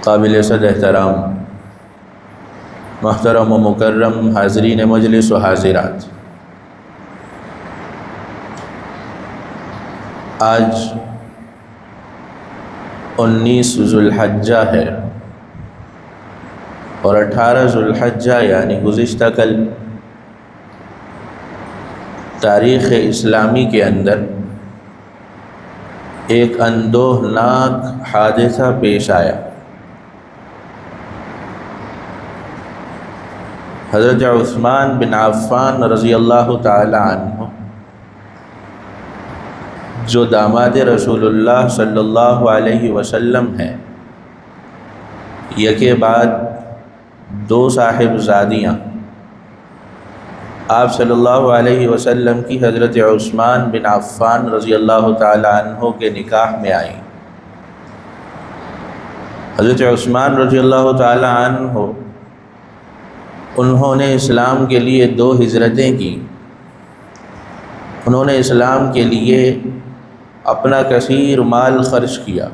قابل صد احترام محترم و مکرم حاضرین مجلس و حاضرات، آج 19 ذوالحجہ ہے اور 18 ذوالحجہ یعنی گزشتہ کل تاریخ اسلامی کے اندر ایک اندوہناک حادثہ پیش آیا۔ حضرت عثمان بن عفان رضی اللہ تعالی عنہ جو داماد رسول اللہ صلی اللہ علیہ وسلم ہیں، یکے بعد 2 صاحبزادیاں آپ صلی اللہ علیہ وسلم کی حضرت عثمان بن عفان رضی اللہ تعالی عنہ کے نکاح میں آئیں۔ حضرت عثمان رضی اللہ تعالی عنہ انہوں نے اسلام کے لیے 2 ہجرتیں کی۔ انہوں نے اسلام کے لیے اپنا کثیر مال خرچ کیا،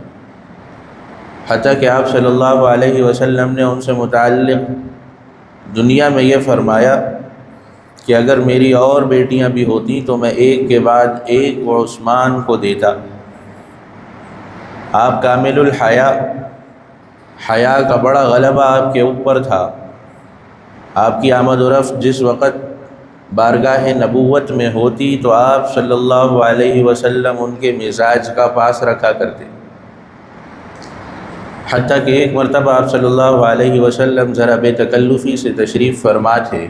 حتیٰ کہ آپ صلی اللہ علیہ وسلم نے ان سے متعلق دنیا میں یہ فرمایا کہ اگر میری اور بیٹیاں بھی ہوتی تو میں ایک کے بعد ایک وہ عثمان کو دیتا۔ آپ کامل الحیا، حیا کا بڑا غلبہ آپ کے اوپر تھا۔ آپ کی آمد و رفت جس وقت بارگاہ نبوت میں ہوتی تو آپ صلی اللہ علیہ وسلم ان کے مزاج کا پاس رکھا کرتے، حتیٰ کہ ایک مرتبہ آپ صلی اللہ علیہ وسلم ذرا بے تکلفی سے تشریف فرما تھے۔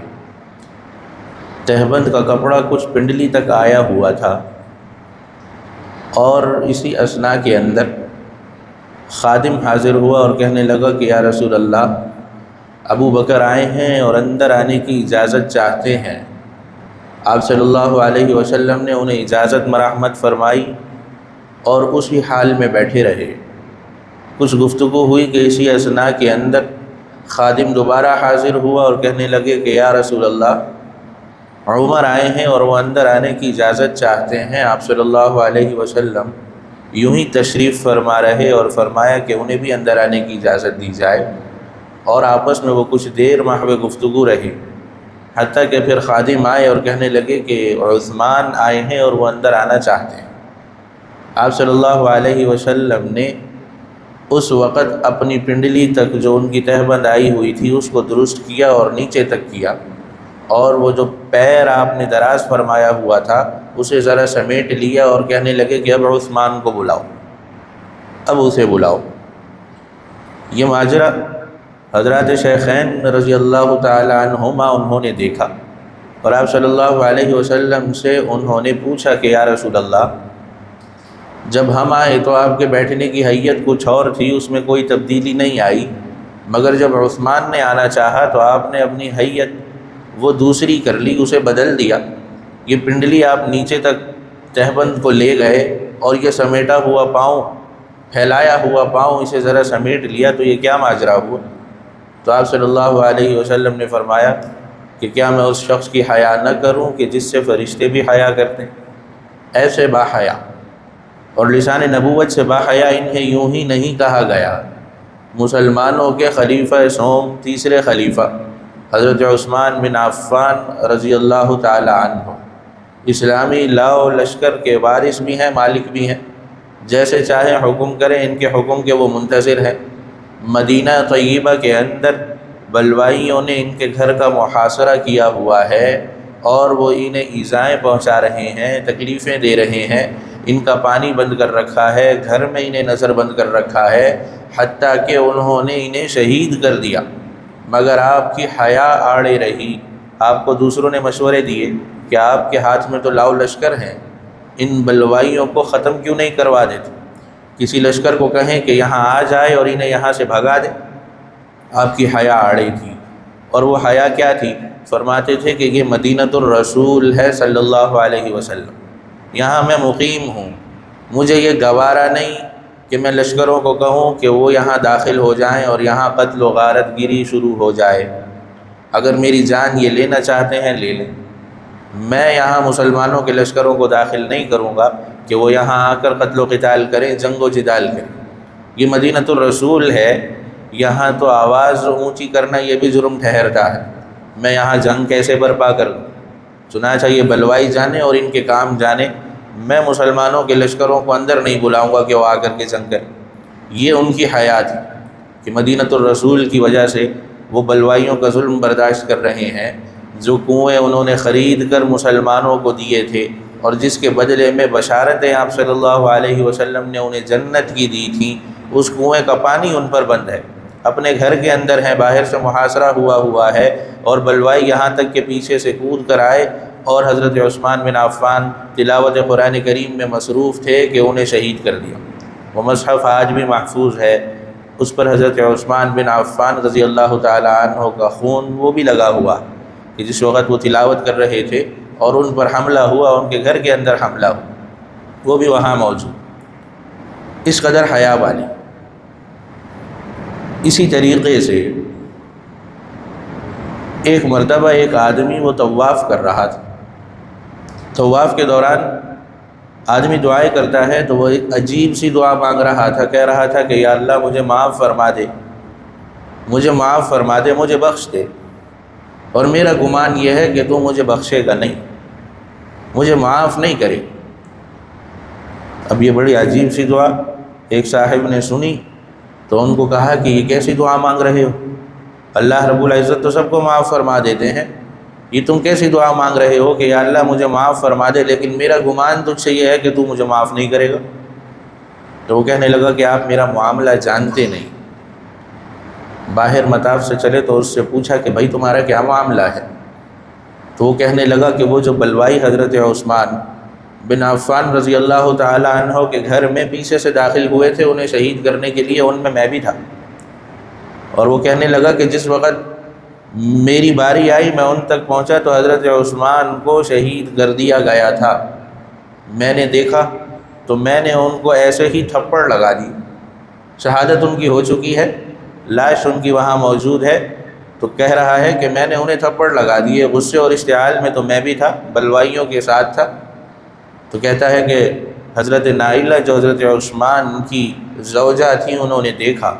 تہبند کا کپڑا کچھ پنڈلی تک آیا ہوا تھا اور اسی اثناء کے اندر خادم حاضر ہوا اور کہنے لگا کہ یا رسول اللہ، ابو بکر آئے ہیں اور اندر آنے کی اجازت چاہتے ہیں۔ آپ صلی اللہ علیہ وسلم نے انہیں اجازت مرحمت فرمائی اور اسی حال میں بیٹھے رہے۔ کچھ گفتگو ہوئی کہ اسی اثناء کے اندر خادم دوبارہ حاضر ہوا اور کہنے لگے کہ یا رسول اللہ، عمر آئے ہیں اور وہ اندر آنے کی اجازت چاہتے ہیں۔ آپ صلی اللہ علیہ وسلم یوں ہی تشریف فرما رہے اور فرمایا کہ انہیں بھی اندر آنے کی اجازت دی جائے، اور آپس میں وہ کچھ دیر محو گفتگو رہی، حتیٰ کہ پھر خادم آئے اور کہنے لگے کہ عثمان آئے ہیں اور وہ اندر آنا چاہتے ہیں۔ آپ صلی اللہ علیہ وسلم نے اس وقت اپنی پنڈلی تک جو ان کی تہبند آئی ہوئی تھی اس کو درست کیا اور نیچے تک کیا، اور وہ جو پیر آپ نے دراز فرمایا ہوا تھا اسے ذرا سمیٹ لیا اور کہنے لگے کہ اب عثمان کو بلاؤ، اب اسے بلاؤ۔ یہ ماجرا حضرات شیخین رضی اللہ تعالی عنہما انہوں نے دیکھا، اور آپ صلی اللہ علیہ وسلم سے انہوں نے پوچھا کہ یا رسول اللہ، جب ہم آئے تو آپ کے بیٹھنے کی حیت کچھ اور تھی، اس میں کوئی تبدیلی نہیں آئی، مگر جب عثمان نے آنا چاہا تو آپ نے اپنی حیت وہ دوسری کر لی، اسے بدل دیا۔ یہ پنڈلی آپ نیچے تک تہبند کو لے گئے اور یہ سمیٹا ہوا پاؤں، پھیلایا ہوا پاؤں، اسے ذرا سمیٹ لیا، تو یہ کیا ماجرا ہوا؟ تو آپ صلی اللہ علیہ وسلم نے فرمایا کہ کیا میں اس شخص کی حیا نہ کروں کہ جس سے فرشتے بھی حیا کرتے ہیں؟ ایسے با حیا، اور لسان نبوت سے با حیا انہیں یوں ہی نہیں کہا گیا۔ مسلمانوں کے خلیفہ سوم، تیسرے خلیفہ حضرت عثمان بن عفان رضی اللہ تعالی عنہ اسلامی لاء و لشکر کے وارث بھی ہیں، مالک بھی ہیں، جیسے چاہیں حکم کریں، ان کے حکم کے وہ منتظر ہیں۔ مدینہ طیبہ کے اندر بلوائیوں نے ان کے گھر کا محاصرہ کیا ہوا ہے اور وہ انہیں ایذائیں پہنچا رہے ہیں، تکلیفیں دے رہے ہیں، ان کا پانی بند کر رکھا ہے، گھر میں انہیں نظر بند کر رکھا ہے، حتیٰ کہ انہوں نے انہیں شہید کر دیا، مگر آپ کی حیا آڑے رہی۔ آپ کو دوسروں نے مشورے دیے کہ آپ کے ہاتھ میں تو لاؤ لشکر ہیں، ان بلوائیوں کو ختم کیوں نہیں کروا دیتے؟ کسی لشکر کو کہیں کہ یہاں آ جائے اور انہیں یہاں سے بھگا دے۔ آپ کی حیا آڑے تھی، اور وہ حیا کیا تھی؟ فرماتے تھے کہ یہ مدینۃ الرسول ہے صلی اللہ علیہ وسلم، یہاں میں مقیم ہوں، مجھے یہ گوارا نہیں کہ میں لشکروں کو کہوں کہ وہ یہاں داخل ہو جائیں اور یہاں قتل و غارت گیری شروع ہو جائے۔ اگر میری جان یہ لینا چاہتے ہیں لے لیں، میں یہاں مسلمانوں کے لشکروں کو داخل نہیں کروں گا کہ وہ یہاں آ کر قتل و قتال کریں، جنگ و جدال کریں۔ یہ مدینۃ الرسول ہے، یہاں تو آواز اونچی کرنا یہ بھی جرم ٹھہرتا ہے، میں یہاں جنگ کیسے برپا کروں؟ چنانچہ یہ بلوائی جانے اور ان کے کام جانے، میں مسلمانوں کے لشکروں کو اندر نہیں بلاؤں گا کہ وہ آ کر کے جنگ کریں۔ یہ ان کی حیات ہے کہ مدینۃ الرسول کی وجہ سے وہ بلوائیوں کا ظلم برداشت کر رہے ہیں۔ جو کنویں انہوں نے خرید کر مسلمانوں کو دیے تھے اور جس کے بدلے میں بشارتیں آپ صلی اللہ علیہ وسلم نے انہیں جنت کی دی تھیں، اس کنویں کا پانی ان پر بند ہے، اپنے گھر کے اندر ہیں، باہر سے محاصرہ ہوا ہے، اور بلوائی یہاں تک کہ پیچھے سے کود کر آئے اور حضرت عثمان بن عفان تلاوت قرآن کریم میں مصروف تھے کہ انہیں شہید کر دیا۔ وہ مصحف آج بھی محفوظ ہے، اس پر حضرت عثمان بن عفان رضی اللہ تعالی عنہ کا خون وہ بھی لگا ہوا کہ جس وقت وہ تلاوت کر رہے تھے اور ان پر حملہ ہوا، ان کے گھر کے اندر حملہ ہوا، وہ بھی وہاں موجود۔ اس قدر حیا والی۔ اسی طریقے سے ایک مرتبہ ایک آدمی وہ طواف کر رہا تھا، طواف کے دوران آدمی دعائیں کرتا ہے تو وہ ایک عجیب سی دعا مانگ رہا تھا، کہہ رہا تھا کہ یا اللہ مجھے معاف فرما دے، مجھے معاف فرما دے، مجھے بخش دے، اور میرا گمان یہ ہے کہ تو مجھے بخشے گا نہیں، مجھے معاف نہیں کرے۔ اب یہ بڑی عجیب سی دعا ایک صاحب نے سنی تو ان کو کہا کہ یہ کیسی دعا مانگ رہے ہو؟ اللہ رب العزت تو سب کو معاف فرما دیتے ہیں، یہ تم کیسی دعا مانگ رہے ہو کہ یا اللہ مجھے معاف فرما دے، لیکن میرا گمان تجھ سے یہ ہے کہ تو مجھے معاف نہیں کرے گا؟ تو وہ کہنے لگا کہ آپ میرا معاملہ جانتے نہیں۔ باہر مطاف سے چلے تو اس سے پوچھا کہ بھائی تمہارا کیا معاملہ ہے؟ تو وہ کہنے لگا کہ وہ جو بلوائی حضرت عثمان بن عفان رضی اللہ تعالی عنہ کے گھر میں پیچھے سے داخل ہوئے تھے انہیں شہید کرنے کے لیے، ان میں بھی تھا۔ اور وہ کہنے لگا کہ جس وقت میری باری آئی میں ان تک پہنچا تو حضرت عثمان کو شہید کر دیا گیا تھا، میں نے دیکھا تو میں نے ان کو ایسے ہی تھپڑ لگا دی، شہادت ان کی ہو چکی ہے، لاش ان کی وہاں موجود ہے، تو کہہ رہا ہے کہ میں نے انہیں تھپڑ لگا دیے، غصے اور اشتعال میں تو میں بھی تھا، بلوائیوں کے ساتھ تھا۔ تو کہتا ہے کہ حضرت نائلہ جو حضرت عثمان کی زوجہ تھیں انہوں نے دیکھا،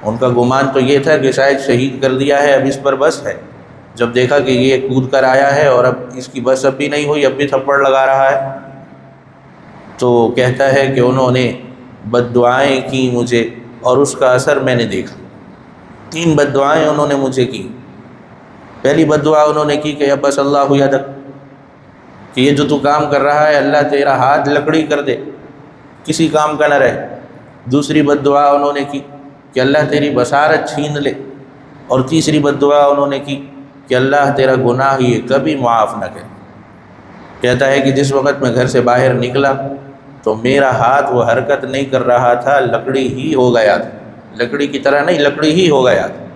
ان کا گمان تو یہ تھا کہ شاید شہید کر دیا ہے، اب اس پر بس ہے، جب دیکھا کہ یہ کود کر آیا ہے اور اب اس کی بس اب بھی نہیں ہوئی، اب بھی تھپڑ لگا رہا ہے، تو کہتا ہے کہ انہوں نے بد دعائیں کی مجھے اور اس کا اثر میں نے دیکھا۔ 3 بد دعائیں انہوں نے مجھے کی۔ پہلی بد دعا انہوں نے کی کہ بس اللہ یدک، کہ یہ جو تو کام کر رہا ہے اللہ تیرا ہاتھ لکڑی کر دے، کسی کام کا نہ رہے۔ دوسری بد دعا انہوں نے کی کہ اللہ تیری بصارت چھین لے، اور تیسری بد دعا انہوں نے کی کہ اللہ تیرا گناہ یہ کبھی معاف نہ کرے۔ کہتا ہے کہ جس وقت میں گھر سے باہر نکلا تو میرا ہاتھ وہ حرکت نہیں کر رہا تھا، لکڑی ہی ہو گیا تھا، لکڑی کی طرح نہیں، لکڑی ہی ہو گیا تھا،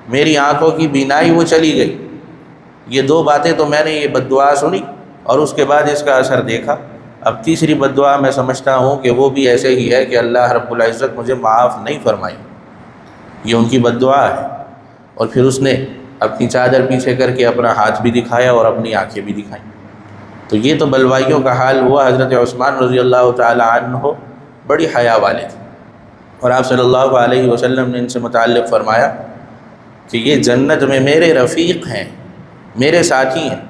میری آنکھوں کی بینائی وہ چلی گئی۔ یہ 2 باتیں تو میں نے یہ بد دعا سنی اور اس کے بعد اس کا اثر دیکھا۔ اب تیسری بد دعا میں سمجھتا ہوں کہ وہ بھی ایسے ہی ہے کہ اللہ رب العزت مجھے معاف نہیں فرمائی، یہ ان کی بد دعا ہے۔ اور پھر اس نے اپنی چادر پیچھے کر کے اپنا ہاتھ بھی دکھایا اور اپنی آنکھیں بھی دکھائیں۔ تو یہ تو بلوائیوں کا حال ہوا۔ حضرت عثمان رضی اللہ تعالی عنہ بڑی حیا والے تھے، اور آپ صلی اللہ علیہ وسلم نے ان سے متعلق فرمایا کہ یہ جنت میں میرے رفیق ہیں، میرے ساتھی ہیں۔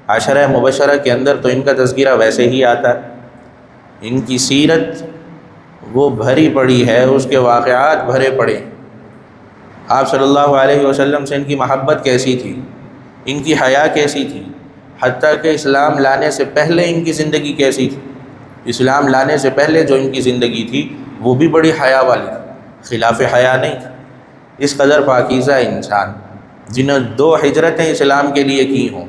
عشرہ مبشرہ کے اندر تو ان کا تذکرہ ویسے ہی آتا ہے، ان کی سیرت وہ بھری پڑی ہے، اس کے واقعات بھرے پڑے۔ آپ صلی اللہ علیہ وسلم سے ان کی محبت کیسی تھی، ان کی حیا کیسی تھی، حتیٰ کہ اسلام لانے سے پہلے ان کی زندگی کیسی تھی۔ اسلام لانے سے پہلے جو ان کی زندگی تھی وہ بھی بڑی حیا والی تھی، خلاف حیا نہیں تھی۔ اس قدر پاکیزہ انسان جنہوں 2 ہجرتیں اسلام کے لیے کی ہوں،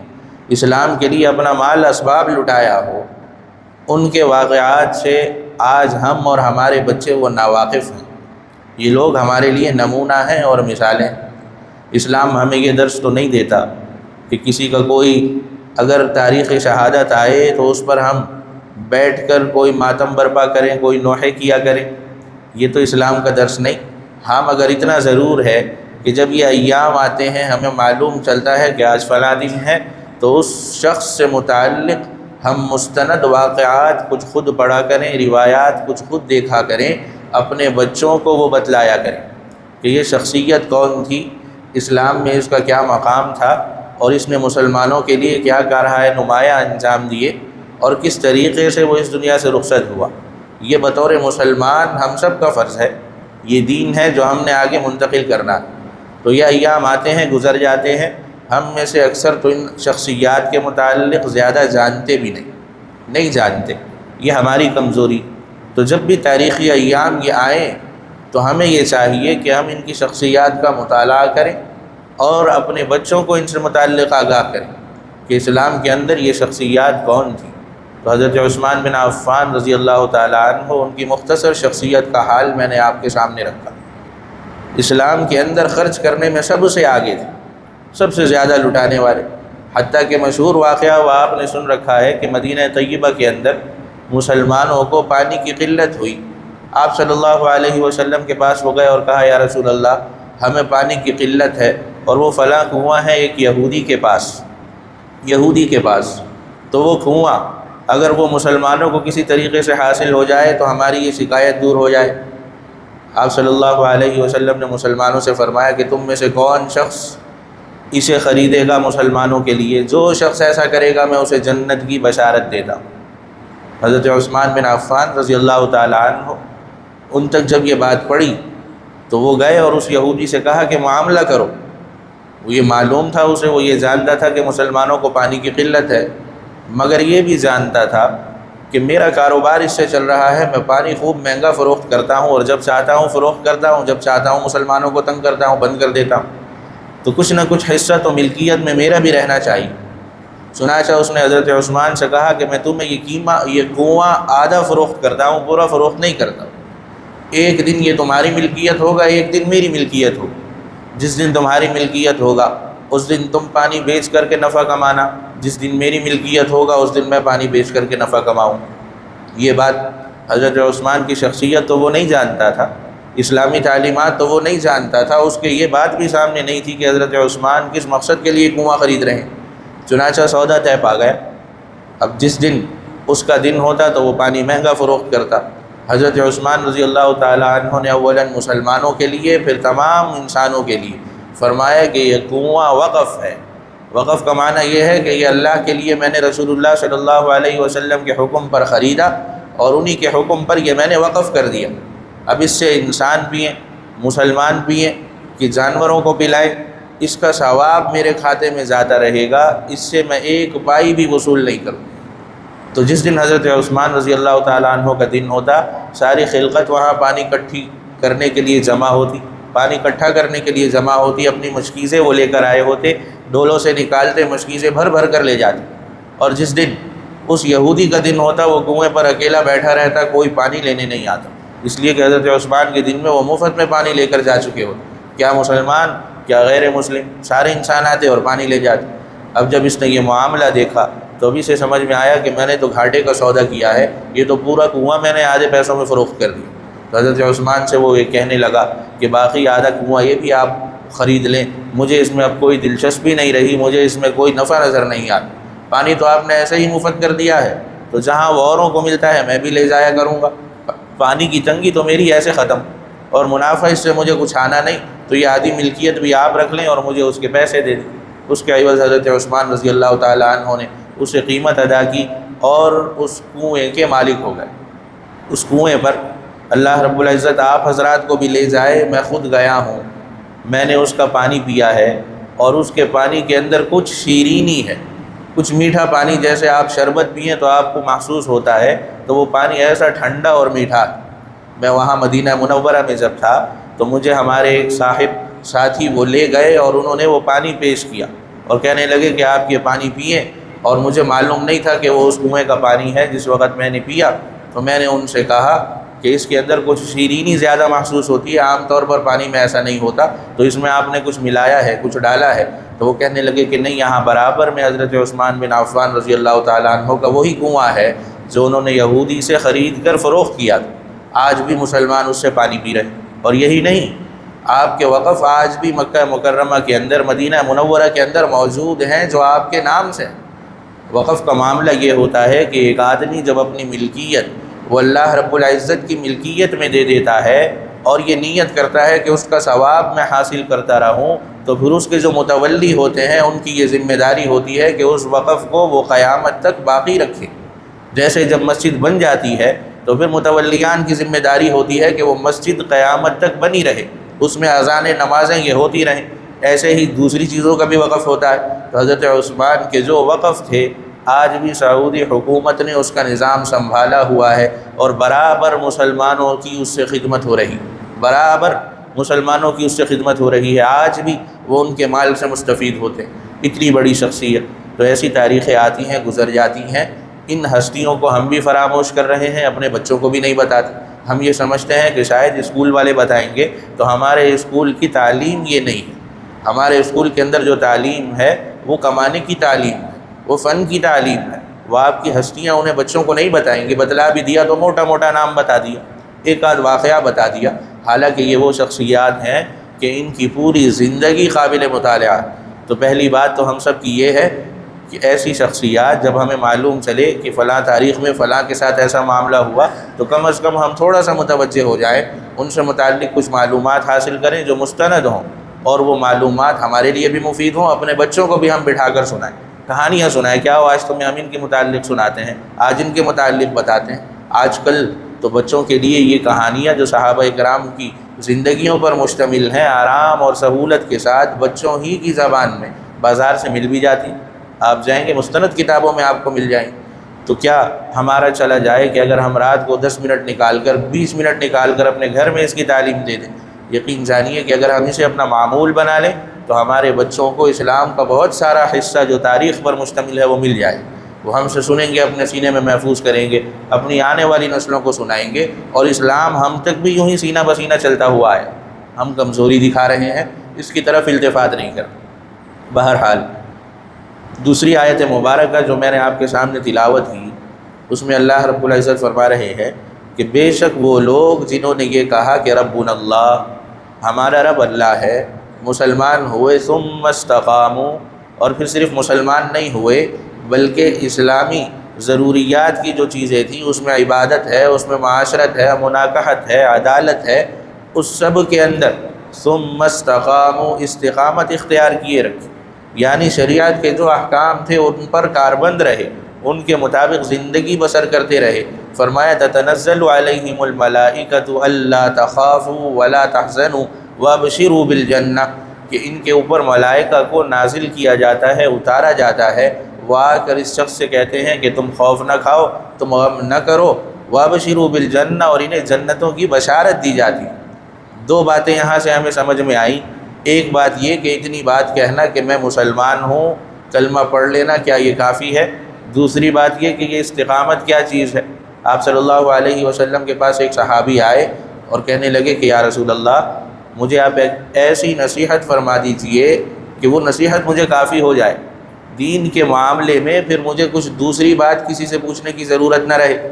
اسلام کے لیے اپنا مال اسباب لٹایا ہو، ان کے واقعات سے آج ہم اور ہمارے بچے وہ ناواقف ہیں۔ یہ لوگ ہمارے لیے نمونہ ہیں اور مثالیں۔ اسلام ہمیں یہ درس تو نہیں دیتا کہ کسی کا کوئی اگر تاریخ شہادت آئے تو اس پر ہم بیٹھ کر کوئی ماتم برپا کریں، کوئی نوحے کیا کریں، یہ تو اسلام کا درس نہیں۔ ہاں مگر اتنا ضرور ہے کہ جب یہ ایام آتے ہیں ہمیں معلوم چلتا ہے کہ آج فلاں دن ہے، تو اس شخص سے متعلق ہم مستند واقعات کچھ خود پڑھا کریں، روایات کچھ خود دیکھا کریں، اپنے بچوں کو وہ بتلایا کریں کہ یہ شخصیت کون تھی، اسلام میں اس کا کیا مقام تھا، اور اس نے مسلمانوں کے لیے کیا کارہائے نمایاں انجام دیے، اور کس طریقے سے وہ اس دنیا سے رخصت ہوا۔ یہ بطور مسلمان ہم سب کا فرض ہے، یہ دین ہے جو ہم نے آگے منتقل کرنا۔ تو یہ ایام آتے ہیں گزر جاتے ہیں، ہم میں سے اکثر تو ان شخصیات کے متعلق زیادہ جانتے بھی نہیں جانتے، یہ ہماری کمزوری۔ تو جب بھی تاریخی ایام یہ آئیں تو ہمیں یہ چاہیے کہ ہم ان کی شخصیات کا مطالعہ کریں اور اپنے بچوں کو ان سے متعلق آگاہ کریں کہ اسلام کے اندر یہ شخصیات کون تھیں۔ تو حضرت عثمان بن عفان رضی اللہ تعالیٰ عنہ، ان کی مختصر شخصیت کا حال میں نے آپ کے سامنے رکھا۔ اسلام کے اندر خرچ کرنے میں سب سے آگے تھے، سب سے زیادہ لٹانے والے، حتیٰ کہ مشہور واقعہ وہ آپ نے سن رکھا ہے کہ مدینہ طیبہ کے اندر مسلمانوں کو پانی کی قلت ہوئی، آپ صلی اللہ علیہ وسلم کے پاس وہ گئے اور کہا یا رسول اللہ ہمیں پانی کی قلت ہے، اور وہ فلاں کنواں ہے ایک یہودی کے پاس، تو وہ کنواں اگر وہ مسلمانوں کو کسی طریقے سے حاصل ہو جائے تو ہماری یہ شکایت دور ہو جائے۔ آپ صلی اللہ علیہ وسلم نے مسلمانوں سے فرمایا کہ تم میں سے کون شخص اسے خریدے گا مسلمانوں کے لیے، جو شخص ایسا کرے گا میں اسے جنت کی بشارت دیتا ہوں۔ حضرت عثمان بن عفان رضی اللہ تعالیٰ عنہ ان تک جب یہ بات پڑی تو وہ گئے اور اس یہودی سے کہا کہ معاملہ کرو۔ وہ یہ معلوم تھا اسے، وہ یہ جانتا تھا کہ مسلمانوں کو پانی کی قلت ہے، مگر یہ بھی جانتا تھا کہ میرا کاروبار اس سے چل رہا ہے، میں پانی خوب مہنگا فروخت کرتا ہوں، اور جب چاہتا ہوں فروخت کرتا ہوں، جب چاہتا ہوں مسلمانوں کو تنگ کرتا ہوں، بند کر دیتا ہوں، تو کچھ نہ کچھ حصہ تو ملکیت میں میرا بھی رہنا چاہیے۔ چنانچہ اس نے حضرت عثمان سے کہا کہ میں تمہیں یہ کنواں آدھا فروخت کرتا ہوں، پورا فروخت نہیں کرتا، ایک دن یہ تمہاری ملکیت ہوگا، ایک دن میری ملکیت ہوگی، جس دن تمہاری ملکیت ہوگا اس دن تم پانی بیچ کر کے نفع کمانا، جس دن میری ملکیت ہوگا اس دن میں پانی بیچ کر کے نفع کماؤں۔ یہ بات حضرت عثمان کی شخصیت تو وہ نہیں جانتا تھا، اسلامی تعلیمات تو وہ نہیں جانتا تھا، اس کے یہ بات بھی سامنے نہیں تھی کہ حضرت عثمان کس مقصد کے لیے کنواں خرید رہے ہیں۔ چنانچہ سودا طے پا گیا، اب جس دن اس کا دن ہوتا تو وہ پانی مہنگا فروخت کرتا۔ حضرت عثمان رضی اللہ تعالیٰ عنہ نے اولاً مسلمانوں کے لیے پھر تمام انسانوں کے لیے فرمایا کہ یہ کنواں وقف ہے۔ وقف کا معنی یہ ہے کہ یہ اللہ کے لیے میں نے رسول اللہ صلی اللہ علیہ وسلم کے حکم پر خریدا، اور انہی کے حکم پر یہ میں نے وقف کر دیا۔ اب اس سے انسان پئیں، مسلمان پئیں، کہ جانوروں کو پلائیں، اس کا ثواب میرے کھاتے میں زیادہ رہے گا، اس سے میں ایک پائی بھی وصول نہیں کروں۔ تو جس دن حضرت عثمان رضی اللہ تعالیٰ عنہ کا دن ہوتا، ساری خلقت وہاں پانی اکٹھی کرنے کے لیے جمع ہوتی، پانی اکٹھا کرنے کے لیے جمع ہوتی، اپنی مشکیزیں وہ لے کر آئے ہوتے، ڈولوں سے نکالتے، مشکیزیں بھر بھر کر لے جاتے، اور جس دن اس یہودی کا دن ہوتا وہ کنویں پر اکیلا بیٹھا رہتا، کوئی پانی لینے نہیں آتا، اس لیے کہ حضرت عثمان کے دن میں وہ مفت میں پانی لے کر جا چکے ہوتے، کیا مسلمان کیا غیر مسلم سارے انسان آتے اور پانی لے جاتے۔ اب جب اس نے یہ معاملہ دیکھا تو ابھی سے سمجھ میں آیا کہ میں نے تو گھاٹے کا سودا کیا ہے، یہ تو پورا کنواں میں نے آدھے پیسوں میں فروخت کر دیا۔ تو حضرت عثمان سے وہ یہ کہنے لگا کہ باقی آدھا کنواں یہ بھی آپ خرید لیں، مجھے اس میں اب کوئی دلچسپی نہیں رہی، مجھے اس میں کوئی نفع نظر نہیں آتا، پانی تو آپ نے ایسے ہی مفت کر دیا ہے، تو جہاں وہ اوروں کو ملتا ہے میں بھی لے جایا کروں گا، پانی کی تنگی تو میری ایسے ختم، اور منافع اس سے مجھے کچھ آنا نہیں، تو یہ آدھی ملکیت بھی آپ رکھ لیں اور مجھے اس کے پیسے دے دیں۔ اس کے عوض حضرت عثمان رضی اللہ تعالیٰ عنہ نے اسے قیمت ادا کی اور اس کنویں کے مالک ہو گئے۔ اس کنویں پر اللہ رب العزت آپ حضرات کو بھی لے جائے، میں خود گیا ہوں، میں نے اس کا پانی پیا ہے، اور اس کے پانی کے اندر کچھ شیرینی ہے، کچھ میٹھا پانی، جیسے آپ شربت پئیں تو آپ کو محسوس ہوتا ہے، تو وہ پانی ایسا ٹھنڈا اور میٹھا۔ میں وہاں مدینہ منورہ میں جب تھا تو مجھے ہمارے ایک ساتھی وہ لے گئے اور انہوں نے وہ پانی پیش کیا اور کہنے لگے کہ آپ یہ پانی پئیں، اور مجھے معلوم نہیں تھا کہ وہ اس کنویں کا پانی ہے۔ جس وقت میں نے پیا تو میں نے ان سے کہا کہ اس کے اندر کچھ شیرینی زیادہ محسوس ہوتی ہے، عام طور پر پانی میں ایسا نہیں ہوتا، تو اس میں آپ نے کچھ ملایا ہے، کچھ ڈالا ہے؟ تو وہ کہنے لگے کہ نہیں، یہاں برابر میں حضرت عثمان بن عفان رضی اللہ تعالیٰ عنہ کا وہی کنواں ہے جو انہوں نے یہودی سے خرید کر فروخت کیا تھا، آج بھی مسلمان اس سے پانی پی رہے ہیں۔ اور یہی نہیں، آپ کے وقف آج بھی مکہ مکرمہ کے اندر، مدینہ منورہ کے اندر موجود ہیں جو آپ کے نام سے۔ وقف کا معاملہ یہ ہوتا ہے کہ ایک آدمی جب اپنی ملکیت وہ اللہ رب العزت کی ملکیت میں دے دیتا ہے اور یہ نیت کرتا ہے کہ اس کا ثواب میں حاصل کرتا رہوں، تو پھر اس کے جو متولی ہوتے ہیں ان کی یہ ذمہ داری ہوتی ہے کہ اس وقف کو وہ قیامت تک باقی رکھے۔ جیسے جب مسجد بن جاتی ہے تو پھر متولیان کی ذمہ داری ہوتی ہے کہ وہ مسجد قیامت تک بنی رہے، اس میں اذانیں نمازیں یہ ہوتی رہیں۔ ایسے ہی دوسری چیزوں کا بھی وقف ہوتا ہے۔ تو حضرت عثمان کے جو وقف تھے آج بھی سعودی حکومت نے اس کا نظام سنبھالا ہوا ہے، اور برابر مسلمانوں کی اس سے خدمت ہو رہی، برابر مسلمانوں کی اس سے خدمت ہو رہی ہے، آج بھی وہ ان کے مال سے مستفید ہوتے ہیں۔ اتنی بڑی شخصیت۔ تو ایسی تاریخیں آتی ہیں، گزر جاتی ہیں، ان ہستیوں کو ہم بھی فراموش کر رہے ہیں، اپنے بچوں کو بھی نہیں بتاتے۔ ہم یہ سمجھتے ہیں کہ شاید اسکول والے بتائیں گے، تو ہمارے اسکول کی تعلیم یہ نہیں ہے۔ ہمارے اسکول کے اندر جو تعلیم ہے وہ کمانے کی تعلیم ہے، وہ فن کی تعلیم ہے۔ وہ آپ کی ہستیاں انہیں بچوں کو نہیں بتائیں گے، بتلا بھی دیا تو موٹا موٹا نام بتا دیا، ایک آدھ واقعہ بتا دیا، حالانکہ یہ وہ شخصیات ہیں کہ ان کی پوری زندگی قابل مطالعہ۔ تو پہلی بات تو ہم سب کی یہ ہے کہ ایسی شخصیات جب ہمیں معلوم چلے کہ فلاں تاریخ میں فلاں کے ساتھ ایسا معاملہ ہوا، تو کم از کم ہم تھوڑا سا متوجہ ہو جائیں، ان سے متعلق کچھ معلومات حاصل کریں جو مستند ہوں، اور وہ معلومات ہمارے لیے بھی مفید ہوں۔ اپنے بچوں کو بھی ہم بٹھا کر سنائیں، کہانیاں سنائیں۔ کیا ہو آج تمہیں ہم ان کے متعلق سناتے ہیں، آج ان کے متعلق بتاتے ہیں۔ آج کل تو بچوں کے لیے یہ کہانیاں جو صحابہ کرام کی زندگیوں پر مشتمل ہیں، آرام اور سہولت کے ساتھ بچوں ہی کی زبان میں بازار سے مل بھی جاتی ہیں۔ آپ جائیں گے مستند کتابوں میں آپ کو مل جائیں۔ تو کیا ہمارا چلا جائے کہ اگر ہم رات کو 10 منٹ نکال کر 20 منٹ نکال کر اپنے گھر میں اس کی تعلیم دے دیں؟ یقین جانیے کہ اگر ہم اسے اپنا معمول بنا لیں تو ہمارے بچوں کو اسلام کا بہت سارا حصہ جو تاریخ پر مشتمل ہے وہ مل جائے۔ وہ ہم سے سنیں گے، اپنے سینے میں محفوظ کریں گے، اپنی آنے والی نسلوں کو سنائیں گے، اور اسلام ہم تک بھی یوں ہی سینہ بسینہ چلتا ہوا ہے۔ ہم کمزوری دکھا رہے ہیں، اس کی طرف التفات نہیں کرتے۔ بہرحال دوسری آیت مبارکہ جو میں نے آپ کے سامنے تلاوت کی، اس میں اللہ رب العزت فرما رہے ہیں کہ بے شک وہ لوگ جنہوں نے یہ کہا کہ ربنا اللہ، ہمارا رب اللہ ہے، مسلمان ہوئے، ثم استقاموا، اور پھر صرف مسلمان نہیں ہوئے بلکہ اسلامی ضروریات کی جو چیزیں تھیں اس میں عبادت ہے، اس میں معاشرت ہے، مناکحت ہے، عدالت ہے، اس سب کے اندر ثم استقاموا، استقامت اختیار کیے رکھے، یعنی شریعت کے جو احکام تھے ان پر کاربند رہے، ان کے مطابق زندگی بسر کرتے رہے۔ فرمایا تتنزل علیہم الملائکۃ الا تخافوا ولا تحزنوا وابشروا بالجنہ، کہ ان کے اوپر ملائکہ کو نازل کیا جاتا ہے، اتارا جاتا ہے، وہ آ کر اس شخص سے کہتے ہیں کہ تم خوف نہ کھاؤ، تم غم نہ کرو، وابشروا بالجنہ، اور انہیں جنتوں کی بشارت دی جاتی۔ دو باتیں یہاں سے ہمیں سمجھ میں آئیں۔ ایک بات یہ کہ اتنی بات کہنا کہ میں مسلمان ہوں، کلمہ پڑھ لینا، کیا یہ کافی ہے؟ دوسری بات یہ کہ یہ استقامت کیا چیز ہے۔ آپ صلی اللہ علیہ وسلم کے پاس ایک صحابی آئے اور کہنے لگے کہ یا رسول اللہ، مجھے آپ ایک ایسی نصیحت فرما دیجئے کہ وہ نصیحت مجھے کافی ہو جائے، دین کے معاملے میں پھر مجھے کچھ دوسری بات کسی سے پوچھنے کی ضرورت نہ رہے۔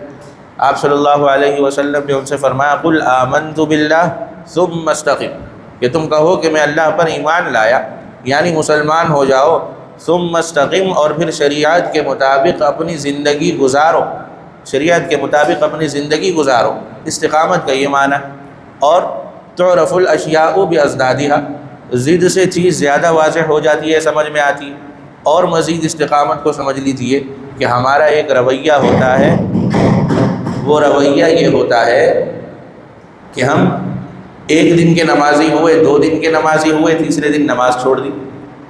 آپ صلی اللہ علیہ وسلم نے ان سے فرمایا قل آمنت باللہ ثم استقم، کہ تم کہو کہ میں اللہ پر ایمان لایا، یعنی مسلمان ہو جاؤ، ثم استقم، اور پھر شریعت کے مطابق اپنی زندگی گزارو، شریعت کے مطابق اپنی زندگی گزارو۔ استقامت کا یہ معنی۔ اور تعرف الاشیاء بازدادها، ضد سے چیز زیادہ واضح ہو جاتی ہے، سمجھ میں آتی ہے۔ اور مزید استقامت کو سمجھ لیجئے کہ ہمارا ایک رویہ ہوتا ہے، وہ رویہ یہ ہوتا ہے کہ ہم ایک دن کے نمازی ہوئے، 2 دن کے نمازی ہوئے، تیسرے دن نماز چھوڑ دی۔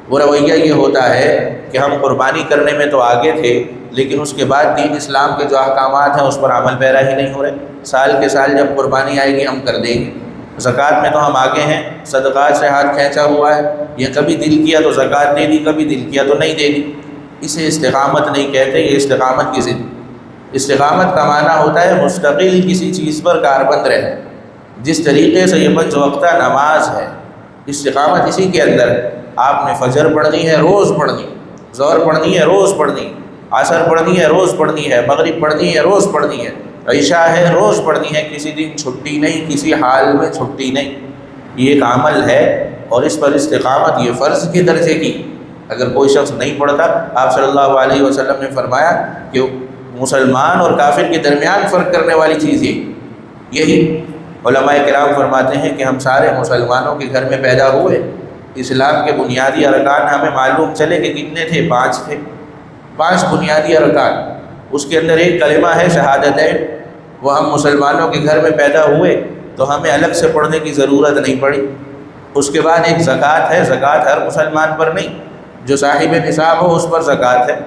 وہ رویہ یہ ہوتا ہے کہ ہم قربانی کرنے میں تو آگے تھے، لیکن اس کے بعد دین اسلام کے جو احکامات ہیں اس پر عمل پیرا ہی نہیں ہو رہے۔ سال کے سال جب قربانی آئے گی ہم کر دیں گے، زکوٰۃ میں تو ہم آگے ہیں، صدقات سے ہاتھ کھینچا ہوا ہے، یہ کبھی دل کیا تو زکوٰۃ دے دی، کبھی دل کیا تو نہیں دے دی۔ اسے استقامت نہیں کہتے، یہ استقامت کی ضد۔ استقامت کا معنی ہوتا ہے مستقل کسی چیز پر کاربند رہنا۔ جس طریقے سے یہ 5 وقتہ نماز ہے، استقامت اسی کے اندر ہے۔ آپ نے فجر پڑھنی ہے، روز پڑھنی، ظہر پڑھنی ہے، روز پڑھنی، عصر پڑھنی ہے، روز پڑھنی ہے، مغرب پڑھنی ہے، روز پڑھنی ہے، عشاء ہے، روز پڑھنی ہے، کسی دن چھٹی نہیں، کسی حال میں چھٹی نہیں۔ یہ ایک عمل ہے، اور اس پر استقامت یہ فرض کے درجے کی۔ اگر کوئی شخص نہیں پڑھتا، آپ صلی اللہ علیہ وسلم نے فرمایا کہ مسلمان اور کافر کے درمیان فرق کرنے والی چیز یہی علماء کرام فرماتے ہیں کہ ہم سارے مسلمانوں کے گھر میں پیدا ہوئے، اسلام کے بنیادی ارکان ہمیں معلوم چلے کہ کتنے تھے؟ 5 تھے، 5 بنیادی ارکان۔ اس کے اندر ایک کلمہ ہے شہادتین، وہ ہم مسلمانوں کے گھر میں پیدا ہوئے تو ہمیں الگ سے پڑھنے کی ضرورت نہیں پڑی۔ اس کے بعد ایک زکوٰۃ ہے، زکوٰۃ ہر مسلمان پر نہیں، جو صاحب نصاب ہو اس پر زکوٰۃ ہے،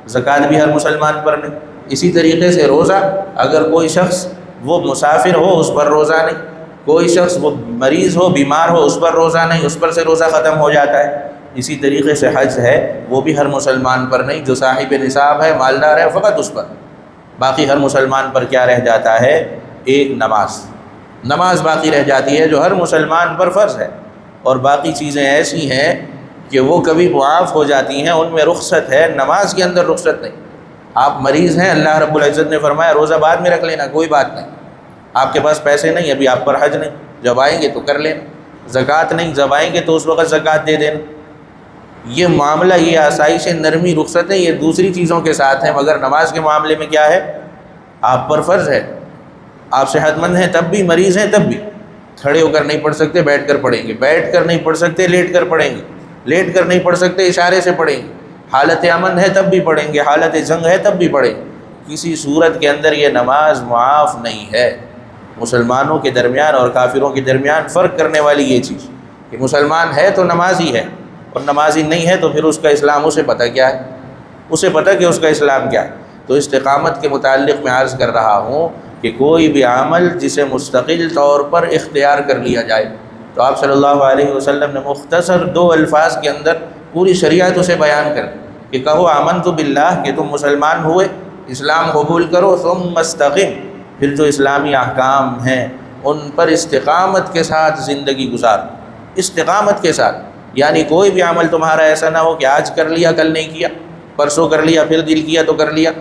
زکوٰۃ بھی ہر مسلمان پر نہیں۔ اسی طریقے سے روزہ، اگر کوئی شخص وہ مسافر ہو اس پر روزہ نہیں، کوئی شخص وہ مریض ہو بیمار ہو اس پر روزہ نہیں، اس پر سے روزہ ختم ہو جاتا ہے۔ اسی طریقے سے حج ہے، وہ بھی ہر مسلمان پر نہیں، جو صاحب نصاب ہے مالدار ہے فقط اس پر۔ باقی ہر مسلمان پر کیا رہ جاتا ہے؟ ایک نماز باقی رہ جاتی ہے جو ہر مسلمان پر فرض ہے، اور باقی چیزیں ایسی ہیں کہ وہ کبھی معاف ہو جاتی ہیں، ان میں رخصت ہے، نماز کے اندر رخصت نہیں۔ آپ مریض ہیں، اللہ رب العزت نے فرمایا روزہ بعد میں رکھ لینا، کوئی بات نہیں۔ آپ کے پاس پیسے نہیں، ابھی آپ پر حج نہیں، جب آئیں گے تو کر لینا۔ زکوٰۃ نہیں، جب آئیں گے تو اس وقت زکوٰۃ دے دینا۔ یہ معاملہ، یہ آسائش، نرمی، رخصت ہے، یہ دوسری چیزوں کے ساتھ ہیں، مگر نماز کے معاملے میں کیا ہے؟ آپ پر فرض ہے۔ آپ صحت مند ہیں تب بھی، مریض ہیں تب بھی، کھڑے ہو کر نہیں پڑھ سکتے بیٹھ کر پڑھیں گے، بیٹھ کر نہیں پڑھ سکتے لیٹ کر پڑھیں گے، لیٹ کر نہیں پڑھ سکتے اشارے سے پڑھیں گے، حالت امن ہے تب بھی پڑھیں گے، حالت جنگ ہے تب بھی پڑھیں گے۔ کسی صورت کے اندر یہ نماز معاف نہیں ہے۔ مسلمانوں کے درمیان اور کافروں کے درمیان فرق کرنے والی یہ چیز کہ مسلمان ہے تو نمازی ہے، اور نمازی نہیں ہے تو پھر اس کا اسلام اسے پتہ کیا ہے، اسے پتہ کہ اس کا اسلام کیا ہے۔ تو استقامت کے متعلق میں عرض کر رہا ہوں کہ کوئی بھی عمل جسے مستقل طور پر اختیار کر لیا جائے، تو آپ صلی اللہ علیہ وسلم نے مختصر 2 الفاظ کے اندر پوری شریعت اسے بیان کر کہ کہو آمنت باللہ، کہ تم مسلمان ہوئے، اسلام قبول کرو، ثم استقم، پھر جو اسلامی احکام ہیں ان پر استقامت کے ساتھ زندگی گزار، استقامت کے ساتھ۔ یعنی کوئی بھی عمل تمہارا ایسا نہ ہو کہ آج کر لیا کل نہیں کیا، پرسوں کر لیا پھر دل کیا تو کر لیا،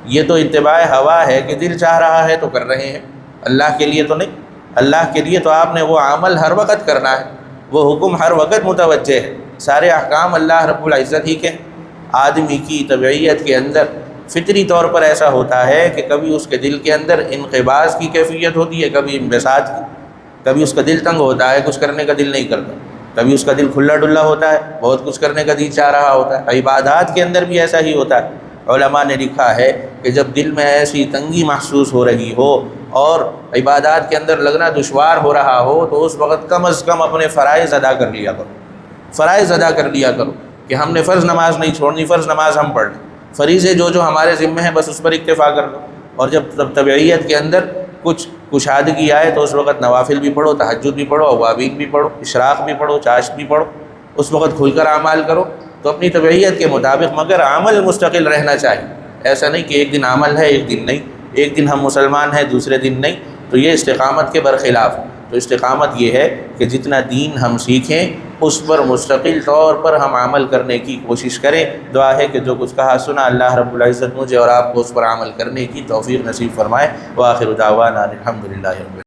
یہ تو اتباع ہوا ہے کہ دل چاہ رہا ہے تو کر رہے ہیں، اللہ کے لیے تو نہیں۔ اللہ کے لیے تو آپ نے وہ عمل ہر وقت کرنا ہے، وہ حکم ہر وقت متوجہ ہے، سارے احکام اللہ رب العزت ہی کے۔ آدمی کی طبعیت کے اندر فطری طور پر ایسا ہوتا ہے کہ کبھی اس کے دل کے اندر انقباض کی کیفیت ہوتی ہے، کبھی انبساط کی، کبھی اس کا دل تنگ ہوتا ہے، کچھ کرنے کا دل نہیں کرتا، کبھی اس کا دل کھلا ڈلا ہوتا ہے، بہت کچھ کرنے کا دل چاہ رہا ہوتا ہے۔ عبادات کے اندر بھی ایسا ہی ہوتا ہے۔ علماء نے لکھا ہے کہ جب دل میں ایسی تنگی محسوس ہو رہی ہو اور عبادات کے اندر لگنا دشوار ہو رہا ہو تو اس وقت کم از کم اپنے فرائض ادا کر لیا کرو، فرائض ادا کر لیا کرو کہ ہم نے فرض نماز نہیں چھوڑنی، فرض نماز ہم پڑھ لیں، فریضے جو ہمارے ذمہ ہیں بس اس پر اکتفا کر لو۔ اور جب طبعیت کے اندر کچھ کشادگی آئے تو اس وقت نوافل بھی پڑھو، تہجد بھی پڑھو، اوابین بھی پڑھو، اشراق بھی پڑھو، چاشت بھی پڑھو، اس وقت کھل کر اعمال کرو، تو اپنی طبعیت کے مطابق، مگر عمل مستقل رہنا چاہیے۔ ایسا نہیں کہ ایک دن عمل ہے ایک دن نہیں، ایک دن ہم مسلمان ہیں دوسرے دن نہیں، تو یہ استقامت کے برخلاف۔ تو استقامت یہ ہے کہ جتنا دین ہم سیکھیں اس پر مستقل طور پر ہم عمل کرنے کی کوشش کریں۔ دعا ہے کہ جو کچھ کہا سنا اللہ رب العزت مجھے اور آپ کو اس پر عمل کرنے کی توفیق نصیب فرمائے۔ وآخر دعوانا الحمدللہ رب العالمین۔